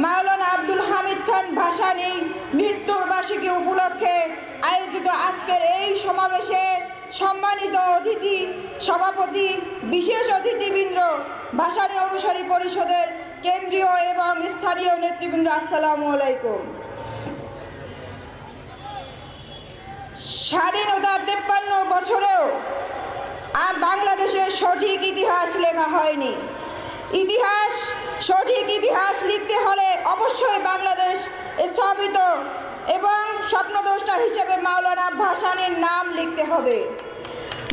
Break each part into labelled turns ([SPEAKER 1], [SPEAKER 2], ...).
[SPEAKER 1] মাওলানা আব্দুল হামিদ খান ভাসানী মৃত্যুর বার্ষিকী উপলক্ষে আয়োজিত আজকের এই সমাবেশে সম্মানিত অতিথি সভাপতি, বিশেষ অতিথিবৃন্দ, ভাসানী অনুসারী পরিষদের কেন্দ্রীয় এবং স্থানীয় নেতৃবৃন্দ, আসসালামু আলাইকুম। স্বাধীনতার 53 বছরেও আর বাংলাদেশের সঠিক ইতিহাস লেখা হয়নি। সঠিক ইতিহাস লিখতে হলে অবশ্যই বাংলাদেশ স্থাপিত এবং স্বপ্নদ্রষ্টা হিসেবে মাওলানা ভাসানীর নাম লিখতে হবে।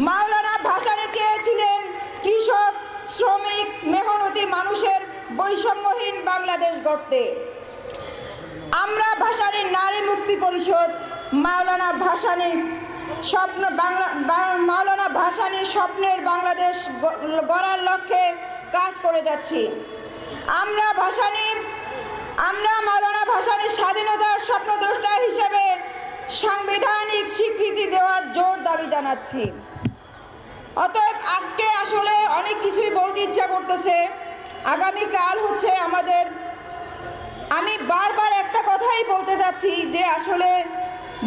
[SPEAKER 1] মাওলানা ভাসানী চেয়েছিলেন কৃষক, শ্রমিক, মেহনতি মানুষের বৈষম্যহীন বাংলাদেশ গড়তে। আমরা ভাসানীর নারী মুক্তি পরিষদ মাওলানা ভাসানীর স্বপ্নের বাংলাদেশ গড়ার লক্ষ্যে কাজ করে যাচ্ছি। আমরা মাওলানা ভাসানীর স্বাধীনতার স্বপ্নদ্রষ্টা হিসেবে সাংবিধানিক স্বীকৃতি দেওয়ার জোর দাবি জানাচ্ছি। অতএব আজকে আসলে অনেক কিছুই বলতে ইচ্ছা করতেছে। আগামীকাল হচ্ছে আমাদের, আমি বারবার একটা কথাই বলতে চাচ্ছি যে আসলে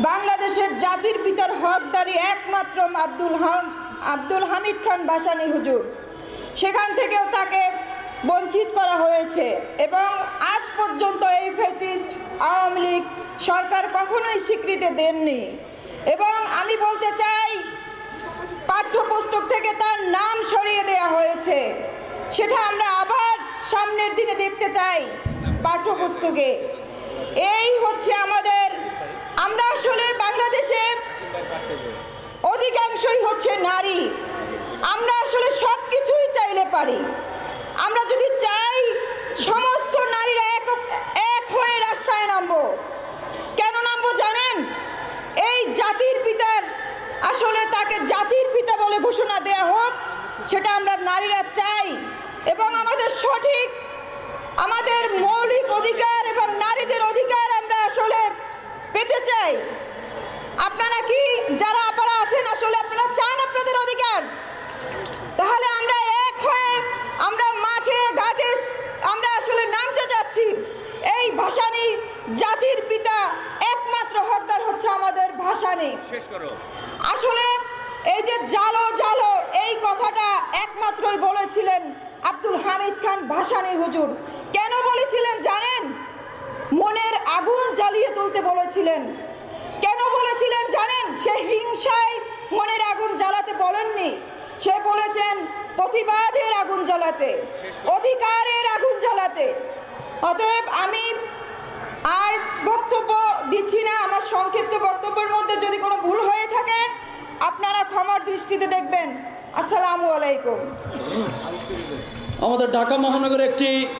[SPEAKER 1] বাংলাদেশের জাতির পিতার হকদারি একমাত্র আব্দুল হামিদ খান ভাসানী হুজুর। সেখান থেকেও তাকে বঞ্চিত করা হয়েছে এবং আজ পর্যন্ত এই ফ্যাসিস্ট আওয়ামী লীগ সরকার কখনোই স্বীকৃতি দেননি। এবং আমি বলতে চাই, পাঠ্যপুস্তক থেকে তার নাম সরিয়ে দেওয়া হয়েছে, সেটা আমরা আবার সামনের দিনে দেখতে চাই পাঠ্যপুস্তকে। এই হচ্ছে আমরা আসলে বাংলাদেশে অধিকাংশই হচ্ছে নারী। আমরা আসলে সব কিছুই চাইলে পারি। আমরা যদি চাই সমস্ত নারীরা এক হয়ে রাস্তায় নামবো। কেন নামবো জানেন? এই জাতির পিতার, আসলে তাকে জাতির পিতা বলে ঘোষণা দেয়া হোক, সেটা আমরা নারীরা চাই। এবং আমাদের মৌলিক অধিকার এবং নারীদের অধিকার আমরা আসলে পেতে চাই। আপনারা কি, যারা আপনারা আছেন, আসলে আপনারা চান আপনাদের অধিকার? তাহলে আমরা এক হয়ে আমরা মাঠে ঘাটে আমরা আসলে নামতে যাচ্ছি। এই ভাসানী জাতির পিতা, একমাত্র হকদার হচ্ছে আমাদের ভাসানী। আসলে এই যে জালো জালো, এই কথাটা একমাত্রই বলেছিলেন আব্দুল হামিদ খান ভাসানী হুজুর। কেন বলেছিলেন জানেন? মনের আগুন জ্বালিয়ে তুলতে বলেছিলেন। কেন বলেছিলেন জানেন? সে হিংসায় মনের আগুন জ্বালাতে বলেননি, সে বলেছেন প্রতিবাদের আগুন জ্বালাতে, অধিকারের আগুন জ্বালাতে। অতএব আমি আর বক্তব্য দিচ্ছি না। আমার সংক্ষিপ্ত বক্তব্যের মধ্যে যদি কোনো ভুল হয়ে থাকে আপনারা ক্ষমার দৃষ্টিতে দেখবেন। আসসালামু আলাইকুম।
[SPEAKER 2] আমাদের ঢাকা মহানগরে একটি